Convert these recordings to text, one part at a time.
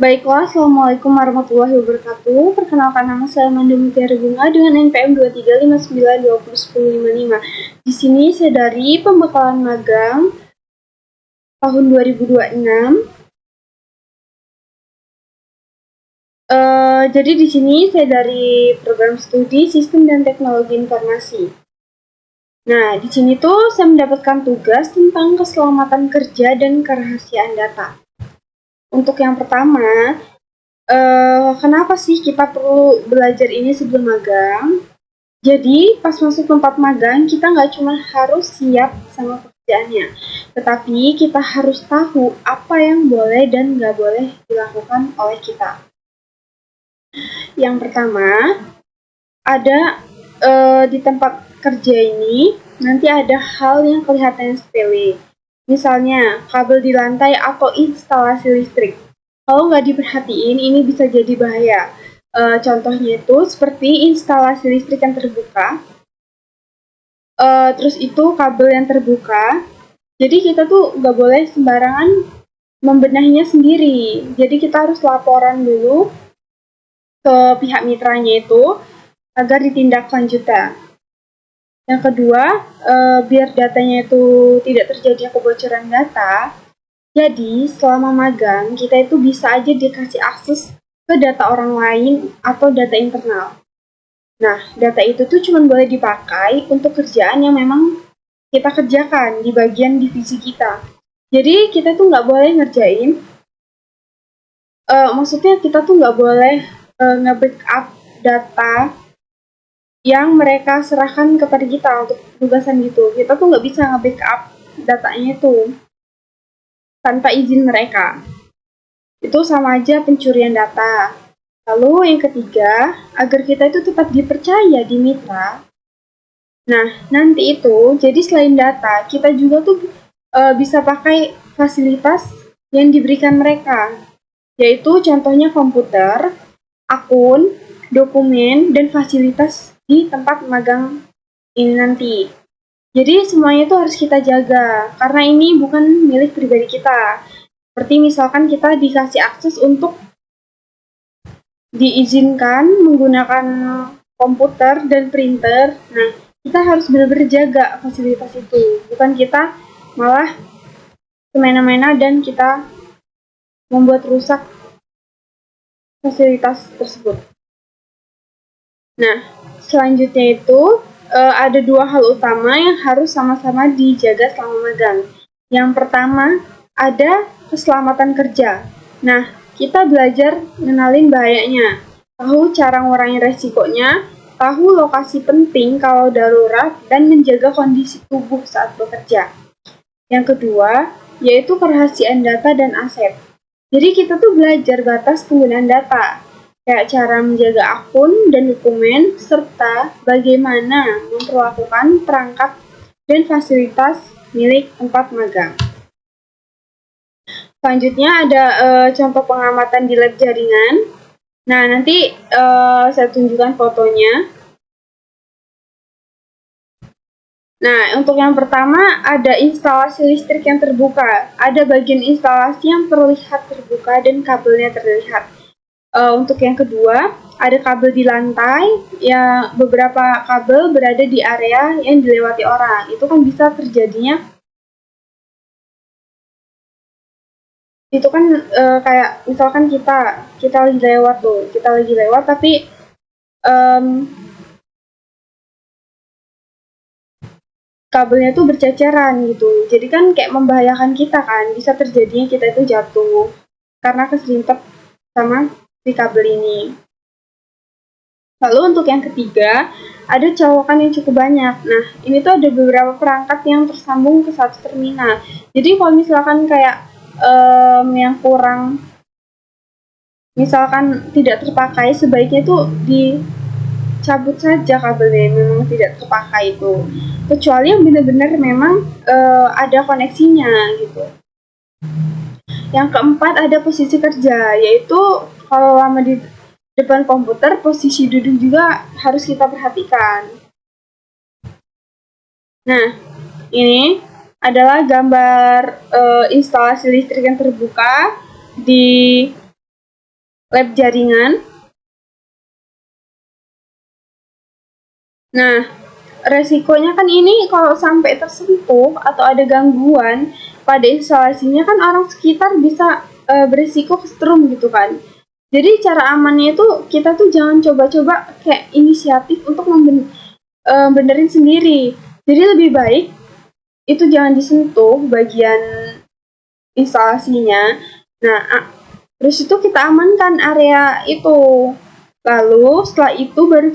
Baiklah, Assalamualaikum warahmatullahi wabarakatuh. Perkenalkan, nama saya Manda Mutiara Bunga dengan NPM 2359201055. Di sini saya dari pembekalan magang tahun 2026. Jadi di sini saya dari program studi Sistem dan Teknologi Informasi. Nah, di sini tuh saya mendapatkan tugas tentang keselamatan kerja dan kerahasiaan data. Untuk yang pertama, kenapa sih kita perlu belajar ini sebelum magang? Jadi, pas masuk tempat magang, kita nggak cuma harus siap sama pekerjaannya, tetapi kita harus tahu apa yang boleh dan nggak boleh dilakukan oleh kita. Yang pertama, ada di tempat kerja ini, nanti ada hal yang kelihatan sepele. Misalnya, kabel di lantai atau instalasi listrik. Kalau nggak diperhatiin, ini bisa jadi bahaya. Contohnya itu seperti instalasi listrik yang terbuka, terus itu kabel yang terbuka. Jadi kita tuh nggak boleh sembarangan membenahinya sendiri. Jadi kita harus laporan dulu ke pihak mitranya itu agar ditindaklanjuti. Yang kedua, biar datanya itu tidak terjadi kebocoran data, jadi selama magang kita itu bisa aja dikasih akses ke data orang lain atau data internal. Nah, data itu tuh cuma boleh dipakai untuk kerjaan yang memang kita kerjakan di bagian divisi kita. Jadi kita tuh nggak boleh ngerjain, maksudnya kita tuh nggak boleh nge-backup data yang mereka serahkan kepada kita untuk tugasan gitu. Kita tuh nggak bisa nge-backup datanya itu tanpa izin mereka. Itu sama aja pencurian data. Lalu yang ketiga, agar kita itu tetap dipercaya di mitra. Nah, nanti itu, jadi selain data, kita juga tuh bisa pakai fasilitas yang diberikan mereka, yaitu contohnya komputer, akun, dokumen, dan fasilitas di tempat magang ini nanti. Jadi semuanya itu harus kita jaga, karena ini bukan milik pribadi kita. Seperti misalkan kita dikasih akses untuk diizinkan menggunakan komputer dan printer. Nah, kita harus benar-benar jaga fasilitas itu. Bukan kita malah semena-mena dan kita membuat rusak fasilitas tersebut. Nah, selanjutnya itu ada dua hal utama yang harus sama-sama dijaga selama magang. Yang pertama, ada keselamatan kerja. Nah, kita belajar mengenalin bahayanya, tahu cara ngurangi resikonya, tahu lokasi penting kalau darurat, dan menjaga kondisi tubuh saat bekerja. Yang kedua, yaitu kerahasiaan data dan aset. Jadi kita tuh belajar batas penggunaan data, kayak cara menjaga akun dan dokumen, serta bagaimana memperlakukan perangkat dan fasilitas milik tempat magang. Selanjutnya ada contoh pengamatan di lab jaringan. Nah, nanti saya tunjukkan fotonya. Nah, untuk yang pertama ada instalasi listrik yang terbuka. Ada bagian instalasi yang terlihat terbuka dan kabelnya terlihat. Untuk yang kedua, ada kabel di lantai, ya beberapa kabel berada di area yang dilewati orang. Itu kan bisa terjadinya, itu kan kayak misalkan kita lagi lewat tuh, kita lagi lewat tapi kabelnya tuh berceceran gitu. Jadi kan kayak membahayakan kita kan, bisa terjadinya kita itu jatuh karena keserempet sama si kabel ini. Lalu untuk yang ketiga, ada colokan yang cukup banyak. Nah, ini tuh ada beberapa perangkat yang tersambung ke satu terminal. Jadi kalau misalkan kayak yang kurang, misalkan tidak terpakai, sebaiknya itu dicabut saja kabelnya yang memang tidak terpakai itu. Kecuali yang benar-benar memang ada koneksinya gitu. Yang keempat ada posisi kerja, yaitu kalau lama di depan komputer, posisi duduk juga harus kita perhatikan. Nah, ini adalah gambar instalasi listrik yang terbuka di lab jaringan. Nah, resikonya kan ini kalau sampai tersentuh atau ada gangguan pada instalasinya kan orang sekitar bisa berisiko kesetrum gitu kan. Jadi cara amannya itu kita tuh jangan coba-coba kayak inisiatif untuk benerin sendiri. Jadi lebih baik itu jangan disentuh bagian instalasinya. Nah, terus itu kita amankan area itu. Lalu setelah itu baru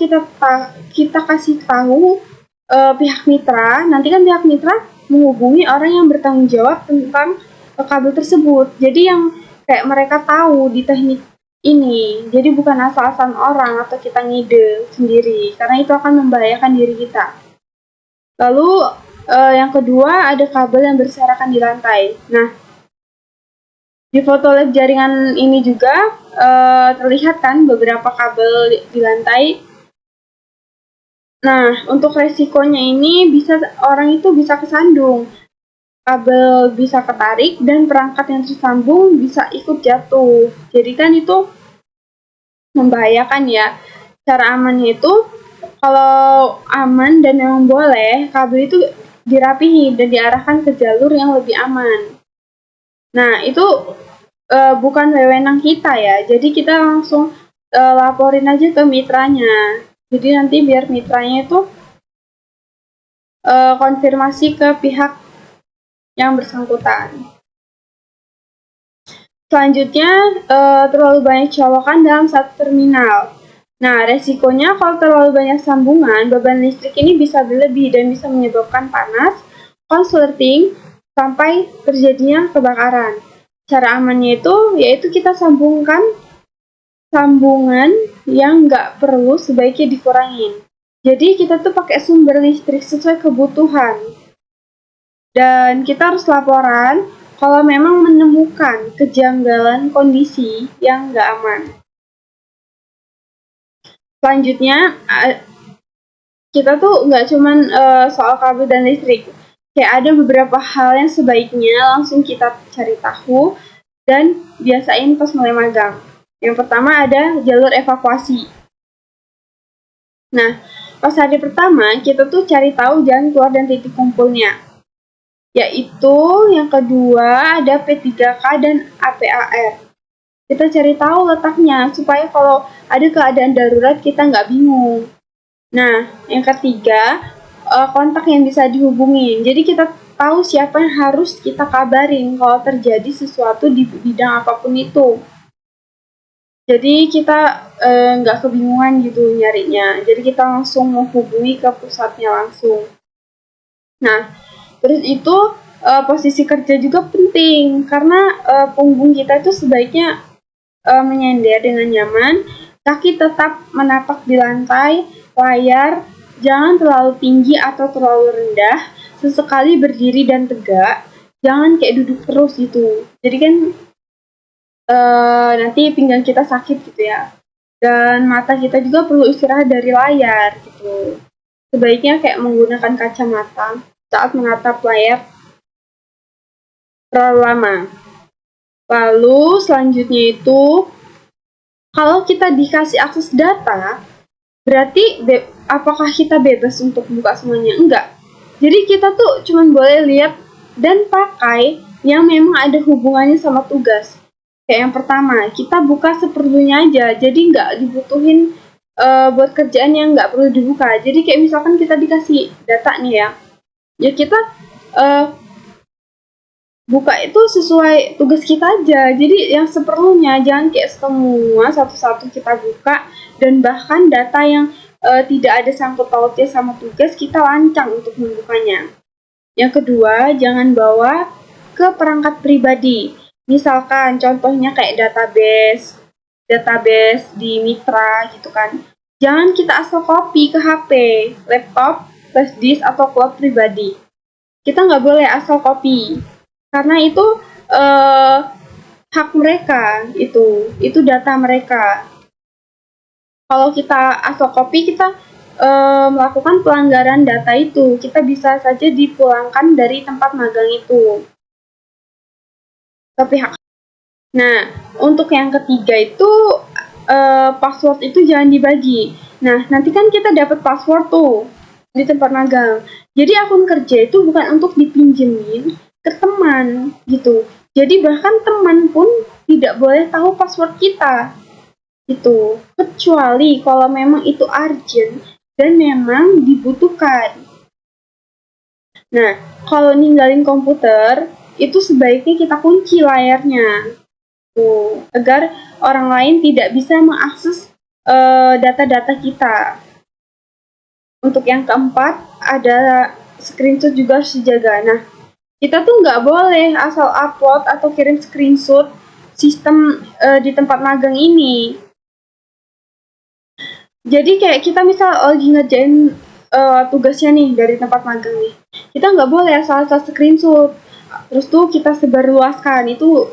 kita kasih tahu pihak mitra. Nanti kan pihak mitra menghubungi orang yang bertanggung jawab tentang kabel tersebut. Jadi yang kayak mereka tahu di teknik ini. Jadi bukan asal-asalan orang atau kita ngide sendiri, karena itu akan membahayakan diri kita. Lalu yang kedua ada kabel yang berserakan di lantai. Nah, di foto lab jaringan ini juga terlihat kan beberapa kabel di lantai. Nah, untuk resikonya ini orang itu bisa kesandung, kabel bisa ketarik dan perangkat yang tersambung bisa ikut jatuh. Jadi kan itu membahayakan ya. Cara amannya itu kalau aman dan memang boleh, kabel itu dirapihi dan diarahkan ke jalur yang lebih aman. Nah, itu bukan wewenang kita ya. Jadi kita langsung laporin aja ke mitranya. Jadi nanti biar mitranya itu konfirmasi ke pihak yang bersangkutan. Selanjutnya, terlalu banyak colokan dalam satu terminal. Nah, resikonya kalau terlalu banyak sambungan, beban listrik ini bisa berlebih dan bisa menyebabkan panas, konsleting, sampai terjadinya kebakaran. Cara amannya itu yaitu kita sambungan yang nggak perlu sebaiknya dikurangin. Jadi kita tuh pakai sumber listrik sesuai kebutuhan. Dan kita harus laporan kalau memang menemukan kejanggalan kondisi yang nggak aman. Selanjutnya, kita tuh nggak cuman soal kabel dan listrik. Kayak ada beberapa hal yang sebaiknya langsung kita cari tahu dan biasain pas mulai magang. Yang pertama ada jalur evakuasi. Nah, pas hari pertama kita tuh cari tahu jalan keluar dan titik kumpulnya. Yaitu yang kedua ada P3K dan APAR. Kita cari tahu letaknya supaya kalau ada keadaan darurat kita nggak bingung. Nah, yang ketiga kontak yang bisa dihubungin. Jadi kita tahu siapa yang harus kita kabarin kalau terjadi sesuatu di bidang apapun itu. Jadi kita nggak kebingungan gitu nyarinya. Jadi kita langsung menghubungi ke pusatnya langsung. Nah, terus itu posisi kerja juga penting karena punggung kita itu sebaiknya menyender dengan nyaman, kaki tetap menapak di lantai, layar jangan terlalu tinggi atau terlalu rendah, sesekali berdiri dan tegak, jangan kayak duduk terus gitu. Jadi kan nanti pinggang kita sakit gitu ya. Dan mata kita juga perlu istirahat dari layar gitu. Sebaiknya kayak menggunakan kacamata saat menatap layar terlalu lama. Lalu selanjutnya itu, kalau kita dikasih akses data, berarti apakah kita bebas untuk buka semuanya? Enggak. Jadi kita tuh cuma boleh lihat dan pakai yang memang ada hubungannya sama tugas. Kayak yang pertama, kita buka seperlunya aja, jadi nggak dibutuhin buat kerjaan yang nggak perlu dibuka. Jadi kayak misalkan kita dikasih data nih ya kita buka itu sesuai tugas kita aja. Jadi yang seperlunya, jangan kayak semua satu-satu kita buka, dan bahkan data yang tidak ada sangkut pautnya sama tugas kita lancang untuk membukanya. Yang kedua, jangan bawa ke perangkat pribadi. Misalkan contohnya kayak database di Mitra gitu kan. Jangan kita asal copy ke HP, laptop, flash disk atau cloud pribadi. Kita nggak boleh asal copy. Karena itu hak mereka, itu data mereka. Kalau kita asal copy, kita melakukan pelanggaran data itu, kita bisa saja dipulangkan dari tempat magang itu ke pihak. Nah, untuk yang ketiga itu password itu jangan dibagi. Nah, nanti kan kita dapat password tuh di tempat magang. Jadi akun kerja itu bukan untuk dipinjemin ke teman gitu. Jadi bahkan teman pun tidak boleh tahu password kita. Itu kecuali kalau memang itu urgent dan memang dibutuhkan. Nah, kalau ninggalin komputer itu sebaiknya kita kunci layarnya tuh, agar orang lain tidak bisa mengakses data-data kita. Untuk yang keempat, ada screenshot juga harus dijaga. Nah, kita tuh nggak boleh asal upload atau kirim screenshot sistem di tempat magang ini. Jadi kayak kita misal lagi ngerjain tugasnya nih dari tempat magang nih, kita nggak boleh asal-asal screenshot terus tuh kita sebarluaskan, itu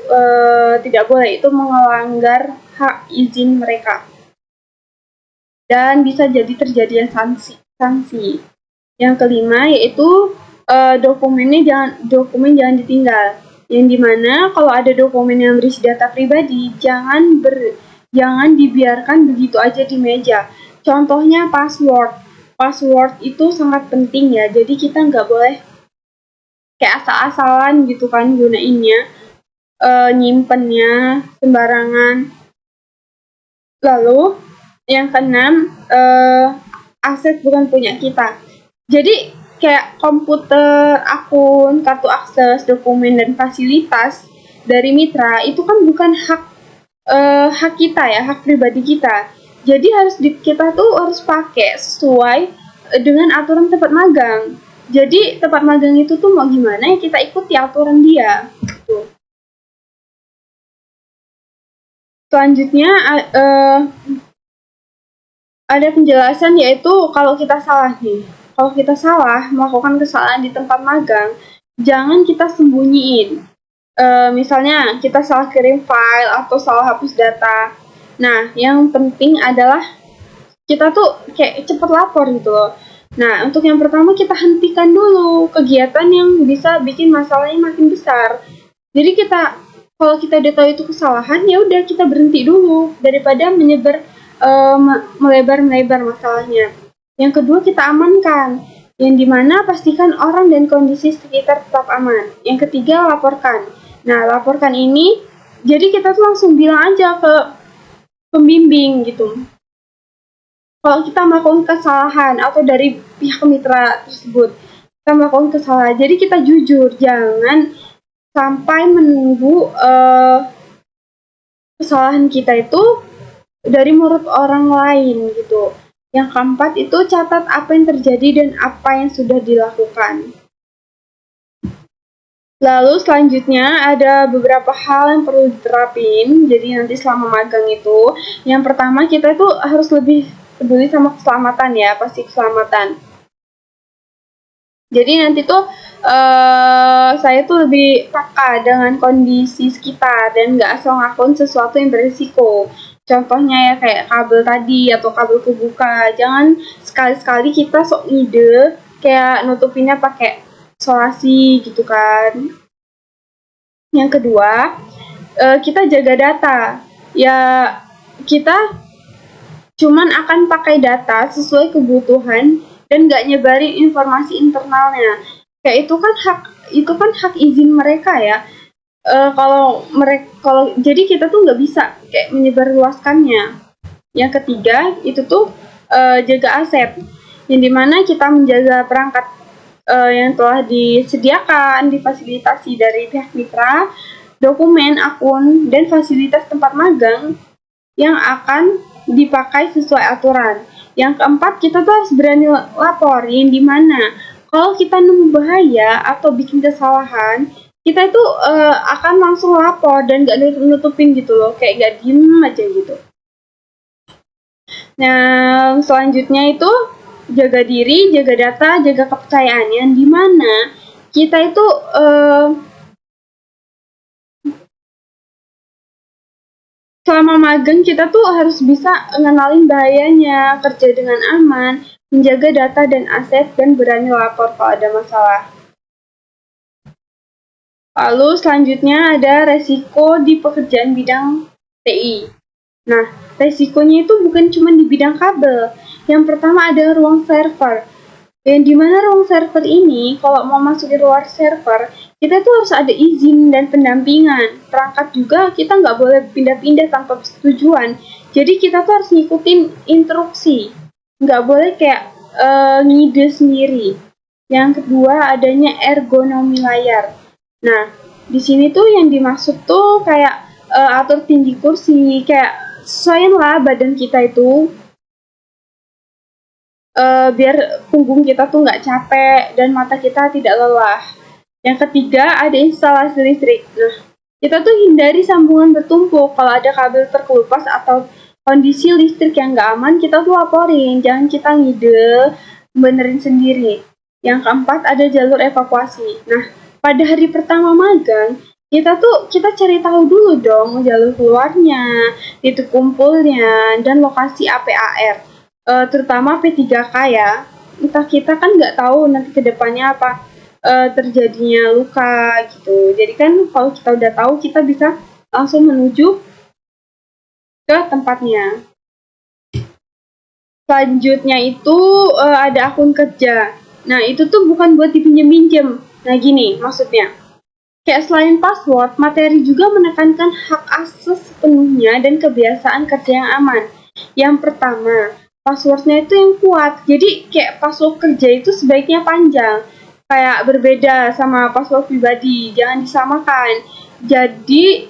tidak boleh, itu melanggar hak izin mereka dan bisa jadi terjadi sanksi. Yang kelima yaitu dokumen jangan ditinggal, yang dimana kalau ada dokumen yang berisi data pribadi jangan dibiarkan begitu aja di meja. Contohnya password itu sangat penting ya, jadi kita nggak boleh kayak asal-asalan gitu kan gunainnya, nyimpennya sembarangan. Lalu yang keenam, aset bukan punya kita. Jadi kayak komputer, akun, kartu akses, dokumen, dan fasilitas dari mitra itu kan bukan hak kita ya, hak pribadi kita. Jadi kita tuh harus pakai sesuai dengan aturan tempat magang. Jadi tempat magang itu tuh mau gimana ya kita ikuti aturan dia. Gitu. Selanjutnya ada penjelasan, yaitu kalau kita salah melakukan kesalahan di tempat magang, jangan kita sembunyiin. Misalnya kita salah kirim file atau salah hapus data. Nah, yang penting adalah kita tuh kayak cepet lapor gitu loh. Nah, untuk yang pertama kita hentikan dulu kegiatan yang bisa bikin masalahnya makin besar. Jadi kalau kita udah tahu itu kesalahan, ya udah kita berhenti dulu daripada melebar masalahnya. Yang kedua kita amankan, yang dimana pastikan orang dan kondisi sekitar tetap aman. Yang ketiga laporkan. Nah, laporkan ini jadi kita tuh langsung bilang aja ke pembimbing gitu. Kalau kita melakukan kesalahan atau dari pihak mitra tersebut kita melakukan kesalahan, jadi kita jujur, jangan sampai menunggu kesalahan kita itu dari mulut orang lain gitu. Yang keempat itu catat apa yang terjadi dan apa yang sudah dilakukan. Lalu selanjutnya ada beberapa hal yang perlu diterapin. Jadi nanti selama magang itu, yang pertama kita itu harus lebih peduli sama keselamatan ya, pasti keselamatan. Jadi nanti tuh saya tuh lebih peka dengan kondisi sekitar dan nggak asal ngelakuin sesuatu yang berisiko. Contohnya ya kayak kabel tadi atau kabel kebuka. Jangan sekali-sekali kita sok ide kayak nutupinnya pakai isolasi gitu kan. Yang kedua, kita jaga data. Ya, kita cuman akan pakai data sesuai kebutuhan dan nggak nyebarin informasi internalnya. Kayak itu kan hak izin mereka ya. Jadi kita tuh nggak bisa kayak menyebarluaskannya. Yang ketiga itu tuh jaga aset, yang dimana kita menjaga perangkat yang telah disediakan, difasilitasi dari pihak mitra, dokumen, akun, dan fasilitas tempat magang yang akan dipakai sesuai aturan. Yang keempat, kita tuh harus berani lapor, yang dimana kalau kita nemu bahaya atau bikin kesalahan, kita itu akan langsung lapor dan gak nutupin gitu loh, kayak gak diem aja gitu. Nah, selanjutnya itu jaga diri, jaga data, jaga kepercayaan, yang dimana kita itu selama magang kita tuh harus bisa ngenalin bahayanya, kerja dengan aman, menjaga data dan aset, dan berani lapor kalau ada masalah. Lalu selanjutnya ada resiko di pekerjaan bidang TI. Nah, resikonya itu bukan cuma di bidang kabel. Yang pertama ada ruang server. Yang dimana ruang server ini, kalau mau masuk di luar server, kita tuh harus ada izin dan pendampingan. Perangkat juga kita nggak boleh pindah-pindah tanpa persetujuan. Jadi kita tuh harus ngikutin instruksi. Nggak boleh kayak ngide sendiri. Yang kedua adanya ergonomi layar. Nah, di sini tuh yang dimaksud tuh kayak atur tinggi kursi, kayak sesuaiin lah badan kita itu biar punggung kita tuh nggak capek dan mata kita tidak lelah. Yang ketiga ada instalasi listrik. Nah, kita tuh hindari sambungan bertumpuk. Kalau ada kabel terkelupas atau kondisi listrik yang nggak aman, kita tuh laporin. Jangan kita ngide, benerin sendiri. Yang keempat ada jalur evakuasi. Nah, pada hari pertama magang, kita cari tahu dulu dong jalur keluarnya, titik kumpulnya, dan lokasi APAR. Terutama P3K ya. Entah kita kan nggak tahu nanti kedepannya apa terjadinya luka gitu. Jadi kan kalau kita udah tahu, kita bisa langsung menuju ke tempatnya. Selanjutnya itu ada akun kerja. Nah, itu tuh bukan buat dipinjem-pinjem. Nah, gini maksudnya. Kayak selain password, materi juga menekankan hak akses sepenuhnya dan kebiasaan kerja yang aman. Yang pertama, passwordnya itu yang kuat. Jadi kayak password kerja itu sebaiknya panjang. Kayak berbeda sama password pribadi, jangan disamakan. Jadi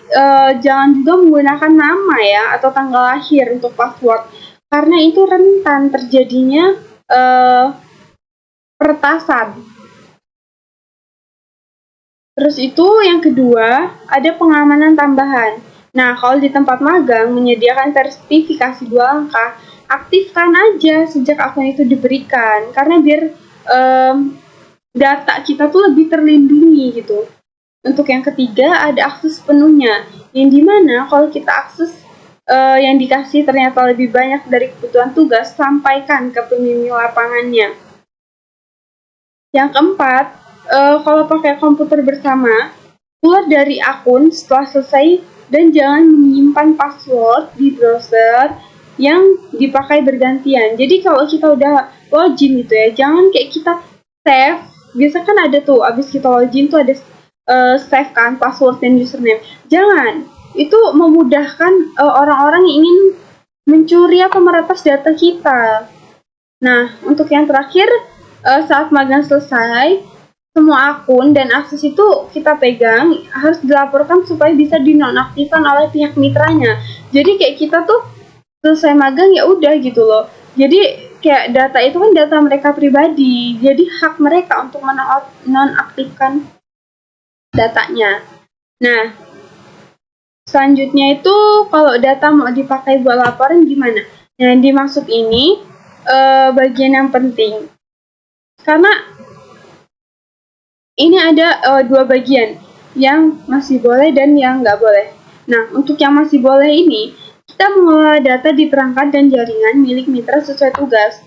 jangan juga menggunakan nama ya atau tanggal lahir untuk password, karena itu rentan terjadinya peretasan. Terus itu yang kedua, ada pengamanan tambahan. Nah, kalau di tempat magang menyediakan sertifikasi 2 angka, aktifkan aja sejak akun itu diberikan, karena biar data kita tuh lebih terlindungi gitu. Untuk yang ketiga ada akses penuhnya, yang dimana kalau kita akses yang dikasih ternyata lebih banyak dari kebutuhan tugas, sampaikan ke pembimbing lapangannya. Yang keempat, kalau pakai komputer bersama, keluar dari akun setelah selesai dan jangan menyimpan password di browser yang dipakai bergantian. Jadi kalau kita udah login gitu ya, jangan kayak kita save. Biasa kan ada tuh, abis kita login tuh ada save kan password dan username. Jangan, itu memudahkan orang-orang yang ingin mencuri atau meretas data kita. Nah, untuk yang terakhir, saat magang selesai, semua akun dan akses itu kita pegang harus dilaporkan supaya bisa dinonaktifkan oleh pihak mitranya. Jadi kayak kita tuh selesai magang ya udah gitu loh. Jadi kayak data itu kan data mereka pribadi, jadi hak mereka untuk menonaktifkan datanya. Nah, selanjutnya itu kalau data mau dipakai buat laporan gimana? Nah, yang dimaksud ini bagian yang penting, karena ini ada 2 bagian, yang masih boleh dan yang nggak boleh. Nah, untuk yang masih boleh ini, kita mengelola data di perangkat dan jaringan milik mitra sesuai tugas.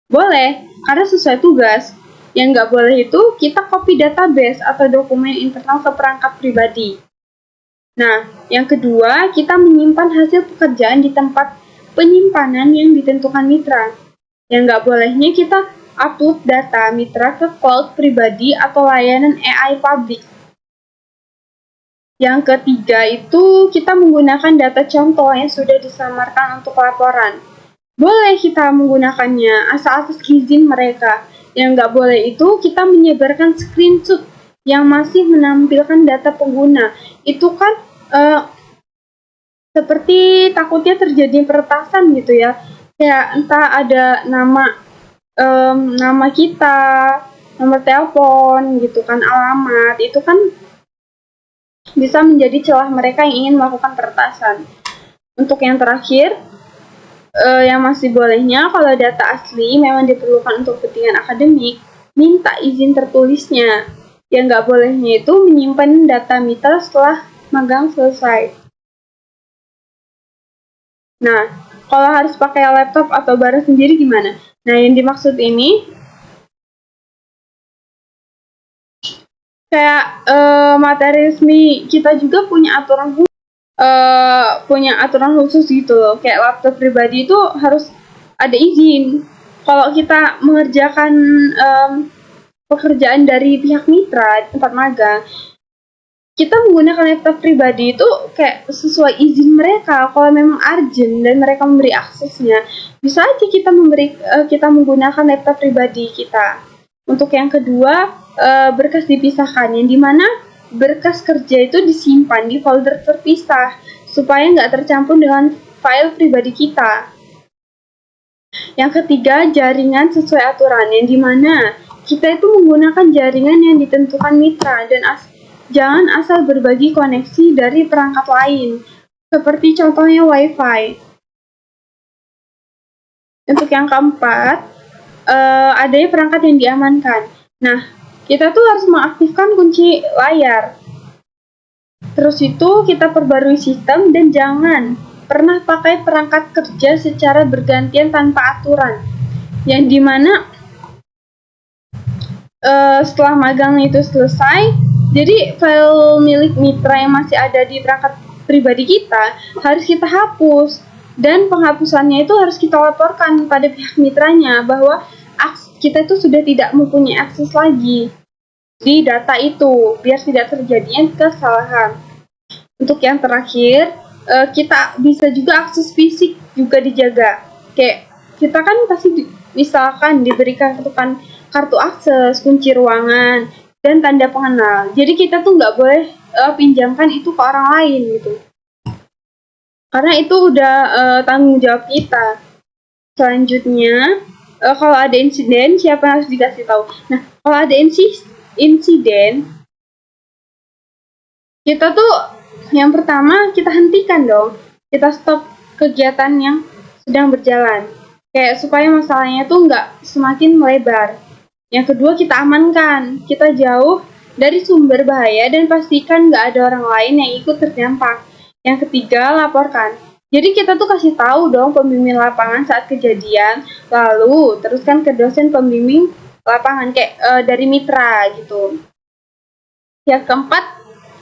Boleh, karena sesuai tugas. Yang nggak boleh itu kita copy database atau dokumen internal ke perangkat pribadi. Nah, yang kedua, kita menyimpan hasil pekerjaan di tempat penyimpanan yang ditentukan mitra. Yang nggak bolehnya kita upload data mitra ke cloud pribadi atau layanan AI publik. Yang ketiga itu kita menggunakan data contoh yang sudah disamarkan untuk laporan. Boleh kita menggunakannya asal atas izin mereka. Yang nggak boleh itu kita menyebarkan screenshot yang masih menampilkan data pengguna. Itu kan seperti takutnya terjadi peretasan gitu ya. Kayak entah ada nama kita, nomor telepon gitu kan, alamat, itu kan bisa menjadi celah mereka yang ingin melakukan peretasan. Untuk yang terakhir, yang masih bolehnya kalau data asli memang diperlukan untuk kepentingan akademik, minta izin tertulisnya. Yang nggak bolehnya itu menyimpan data mitra setelah magang selesai. Nah, kalau harus pakai laptop atau barang sendiri gimana? Nah, yang dimaksud ini kayak materi resmi kita juga punya aturan khusus. punya aturan khusus gitu loh. Kayak laptop pribadi itu harus ada izin. Kalau kita mengerjakan pekerjaan dari pihak mitra tempat magang, kita menggunakan laptop pribadi itu kayak sesuai izin mereka. Kalau memang urgent dan mereka memberi aksesnya, bisa aja kita menggunakan laptop pribadi kita. Untuk yang kedua, berkas dipisahkan, yang dimana berkas kerja itu disimpan di folder terpisah supaya nggak tercampur dengan file pribadi kita. Yang ketiga, jaringan sesuai aturan, yang dimana kita itu menggunakan jaringan yang ditentukan mitra dan jangan asal berbagi koneksi dari perangkat lain, seperti contohnya WiFi. Untuk yang keempat, adanya perangkat yang diamankan. Nah, kita tuh harus mengaktifkan kunci layar. Terus itu kita perbarui sistem dan jangan pernah pakai perangkat kerja secara bergantian tanpa aturan. Yang dimana setelah magang itu selesai, jadi file milik mitra yang masih ada di perangkat pribadi kita harus kita hapus, dan penghapusannya itu harus kita laporkan pada pihak mitranya bahwa kita itu sudah tidak mempunyai akses lagi di data itu, biar tidak terjadinya kesalahan. Untuk yang terakhir, kita bisa juga akses fisik juga dijaga. Kayak kita kan pasti misalkan diberikan kartu akses, kunci ruangan, dan tanda pengenal. Jadi kita tuh nggak boleh pinjamkan itu ke orang lain gitu. Karena itu udah tanggung jawab kita. Selanjutnya, kalau ada insiden, siapa yang harus dikasih tahu? Nah, kalau ada insiden, kita tuh yang pertama kita hentikan dong. Kita stop kegiatan yang sedang berjalan. Kayak supaya masalahnya tuh nggak semakin melebar. Yang kedua, kita amankan. Kita jauh dari sumber bahaya dan pastikan nggak ada orang lain yang ikut terdampak. Yang ketiga, laporkan. Jadi kita tuh kasih tahu dong pembimbing lapangan saat kejadian, lalu teruskan ke dosen pembimbing lapangan kayak dari mitra gitu. Yang keempat,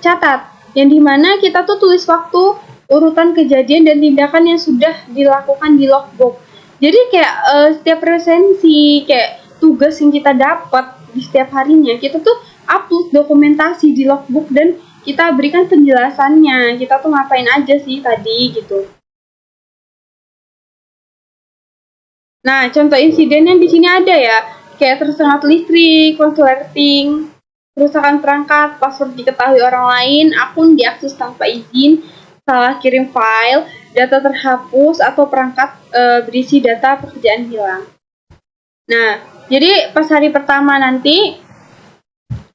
catat. Yang dimana kita tuh tulis waktu, urutan kejadian, dan tindakan yang sudah dilakukan di logbook. Jadi kayak setiap presensi, kayak tugas yang kita dapat di setiap harinya, kita tuh upload dokumentasi di logbook dan kita berikan penjelasannya, kita tuh ngapain aja sih tadi gitu. Nah, contoh insiden yang di sini ada ya, kayak tersengat listrik, konsleting, kerusakan perangkat, password diketahui orang lain, akun diakses tanpa izin, salah kirim file, data terhapus, atau perangkat berisi data pekerjaan hilang. Nah, jadi pas hari pertama nanti,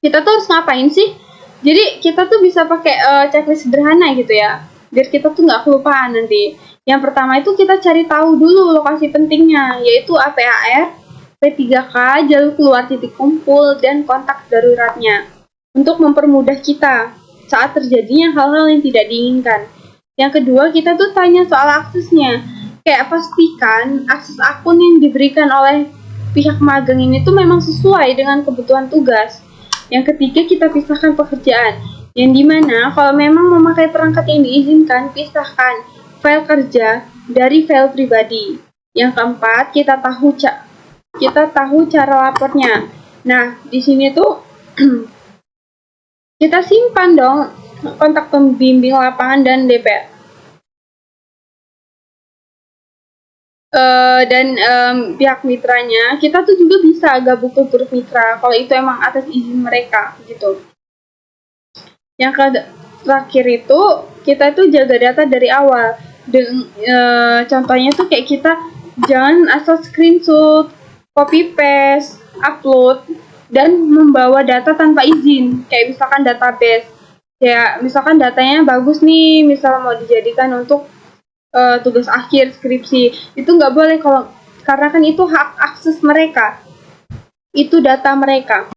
kita tuh harus ngapain sih? Jadi kita tuh bisa pakai checklist sederhana gitu ya, biar kita tuh nggak kelupaan nanti. Yang pertama itu kita cari tahu dulu lokasi pentingnya, yaitu APAR, P3K, jalur keluar titik kumpul, dan kontak daruratnya, untuk mempermudah kita saat terjadinya hal-hal yang tidak diinginkan. Yang kedua, kita tuh tanya soal aksesnya, kayak pastikan akses akun yang diberikan oleh pihak magang ini tuh memang sesuai dengan kebutuhan tugas. Yang ketiga, kita pisahkan pekerjaan, yang dimana kalau memang memakai perangkat yang diizinkan, pisahkan file kerja dari file pribadi. Yang keempat, kita tahu cara lapornya. Nah, di sini tuh kita simpan dong kontak pembimbing lapangan dan DPR. Dan pihak mitranya, kita tuh juga bisa gabung ke grup mitra kalau itu emang atas izin mereka gitu. Yang terakhir itu, kita tuh jaga data dari awal. Contohnya tuh kayak kita jangan asal screenshot, copy paste, upload, dan membawa data tanpa izin. Kayak misalkan database, kayak misalkan datanya bagus nih, misal mau dijadikan untuk tugas akhir skripsi, itu nggak boleh karena kan itu hak akses mereka, itu data mereka.